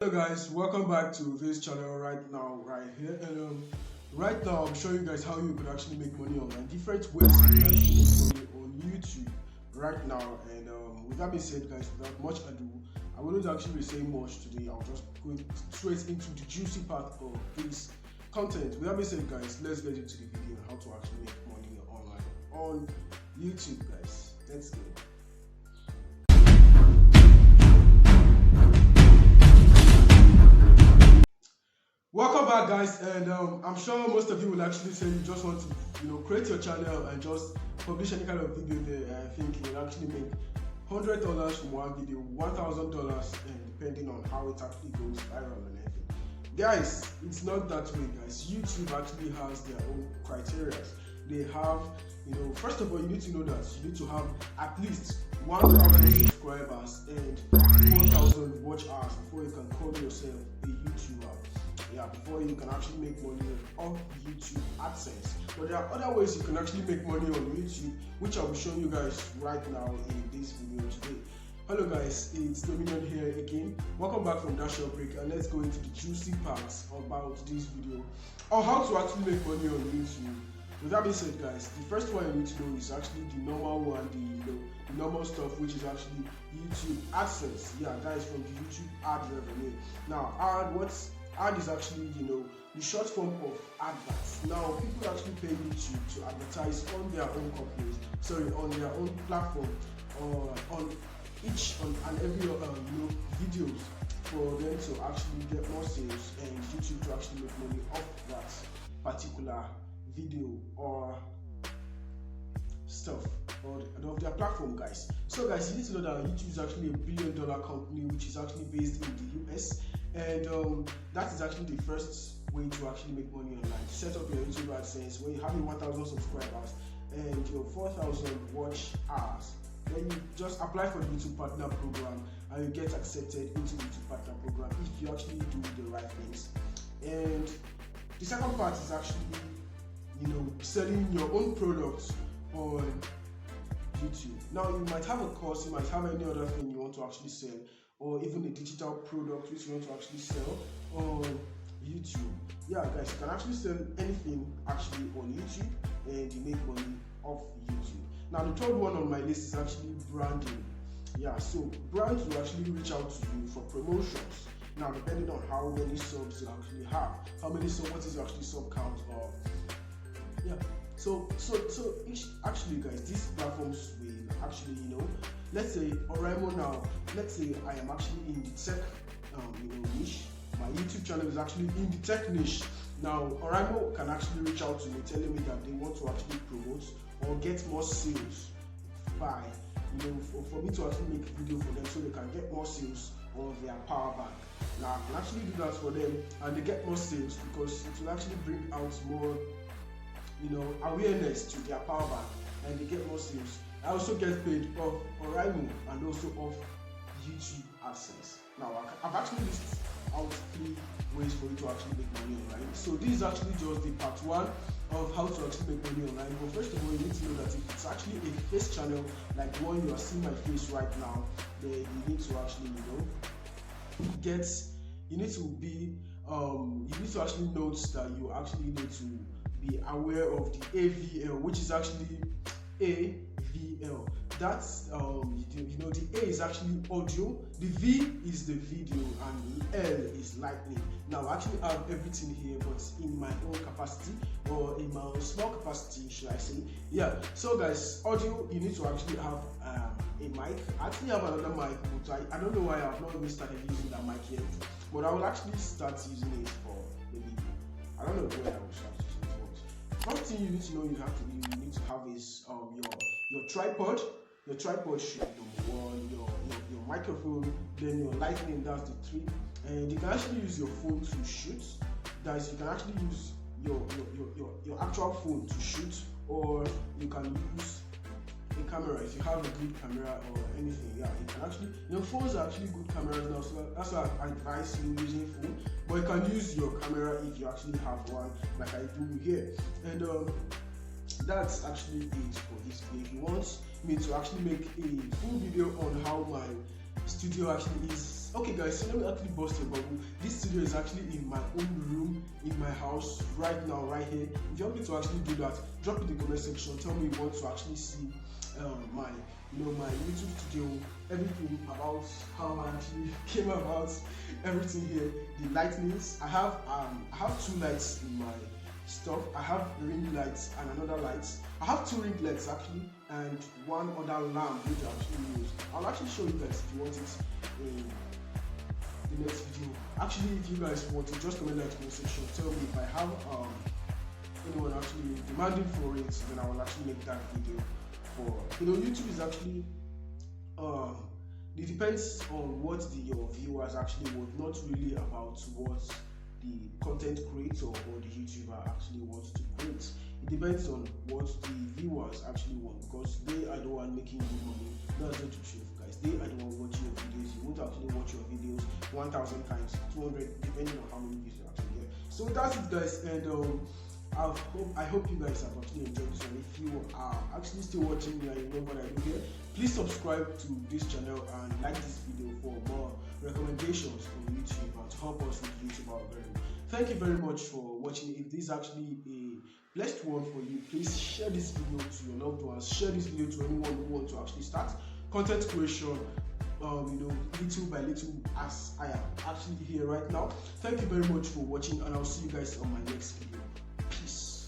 Hello guys, welcome back to this channel right here. And right now I'm showing you guys how you could actually make money online, different ways you can actually make money on YouTube right now. And with that being said, guys, without much ado, I wouldn't actually be saying much today. I'll just go straight into the juicy part of this content. With that being said, guys, let's get into the video on how to actually make money online on YouTube, guys. Let's go. Welcome back, guys, and I'm sure most of you will actually say you just want to create your channel and just publish any kind of video there. I think you will actually make $100 from one video, $1,000, and depending on how it actually goes viral and everything. Guys, it's not that way, guys. YouTube actually has their own criteria. They have, first of all, you need to know that you need to have at least 1,000 subscribers and 4,000 watch hours before you can call yourself a YouTuber. Yeah, before you can actually make money off YouTube AdSense. But there are other ways you can actually make money on YouTube, which I'll be showing you guys right now in this video today. Hello guys, it's Dominion here again. Welcome back from that short break, and let's go into the juicy parts about this video on how to actually make money on YouTube. With that being said, guys, the first one you need to know is actually the normal one, the normal stuff, which is actually YouTube AdSense. Yeah, that is from the YouTube ad revenue. Now, ad is actually, the short form of adverts. Now, people actually pay YouTube to advertise on their own companies, on their own platform, or on each and every videos for them to actually get more sales and YouTube to actually make money off that particular video or stuff or of their platform, guys. So guys, you need to know that YouTube is actually a billion-dollar company which is actually based in the US, and that is actually the first way to actually make money online. To set up your YouTube AdSense, when you have 1,000 subscribers and your 4,000 watch hours, then you just apply for the YouTube Partner Program and you get accepted into the YouTube Partner Program if you actually do the right things. And the second part is actually selling your own products on YouTube. Now, you might have a course, you might have any other thing you want to actually sell, or even a digital product which you want to actually sell on YouTube. Yeah, guys, you can actually sell anything actually on YouTube and you make money off YouTube. Now, the third one on my list is actually branding. Yeah, so brands will actually reach out to you for promotions. Now, depending on how many subs you actually have, what is your actually sub count of. Yeah, so each actually, guys, these platforms will actually, let's say Oraimo now, let's say I am actually in the tech niche. My YouTube channel is actually in the tech niche. Now Oraimo can actually reach out to me telling me that they want to actually promote or get more sales by for me to actually make a video for them so they can get more sales on their power bank. Now I can actually do that for them and they get more sales because it will actually bring out more awareness to their power bank and they get more sales. I also get paid off Oraimo and also off YouTube AdSense. Now I've actually listed out 3 ways for you to actually make money online. So this is actually just the part 1 of how to actually make money online. But first of all, you need to know that if it's actually a face channel like the one you are seeing my face right now, then you need to actually you need to actually note that you actually need to be aware of the AVL, which is actually AVL. That's the A is actually audio, the V is the video, and the L is lightning. Now I actually have everything here, but in my own capacity or in my own small capacity, should I say? Yeah. So guys, audio, you need to actually have a mic. I actually have another mic, but I don't know why I've not even started using that mic yet. But I will actually start using it for maybe, I don't know where I will start using it. First thing you need to know you need to have is your tripod. Your tripod should be number 1, your microphone, then your lightning, that's the 3. And you can actually use your phone to shoot. That is, you can actually use your actual phone to shoot, or you can use a camera if you have a good camera or anything. Yeah, you can actually, phones are actually good cameras now, so that's why I advise you using phone. But you can use your camera if you actually have one, like I do here. And that's actually it for this video. If you want me to actually make a full video on how my studio actually is Okay guys, so let me actually bust a bubble. This studio is actually in my own room, in my house, right now, right here. If you want me to actually do that, drop in the comment section. Tell me you want to actually see my YouTube studio, everything about how I actually came about, everything here. The lightnings. I have 2 lights in my stuff. I have ring lights and another light. I have 2 ring lights actually, and one other lamp which I actually use. I'll actually show you guys if you want it in the next video. Actually, if you guys want to, just comment in the comment section. Tell me if I have anyone actually demanding for it, then I will actually make that video. For YouTube is actually it depends on what your viewers actually want, not really about what the content creator or the YouTuber actually wants to create. It depends on what the viewers actually want, because they are the one making the money. That's not the truth, guys. They are the one watching your videos. You won't actually watch your videos 1,000 times, 200, depending on how many views you actually get. So that's it, guys, and I hope you guys have actually enjoyed this one. If you are actually still watching me and you know what I do here, please subscribe to this channel and like this video for more recommendations from YouTube and to help us with YouTube algorithm. Thank you very much for watching. If this is actually a blessed one for you, please share this video to your loved ones. Share this video to anyone who wants to actually start content creation, little by little, as I am actually here right now. Thank you very much for watching, and I'll see you guys on my next video. Peace.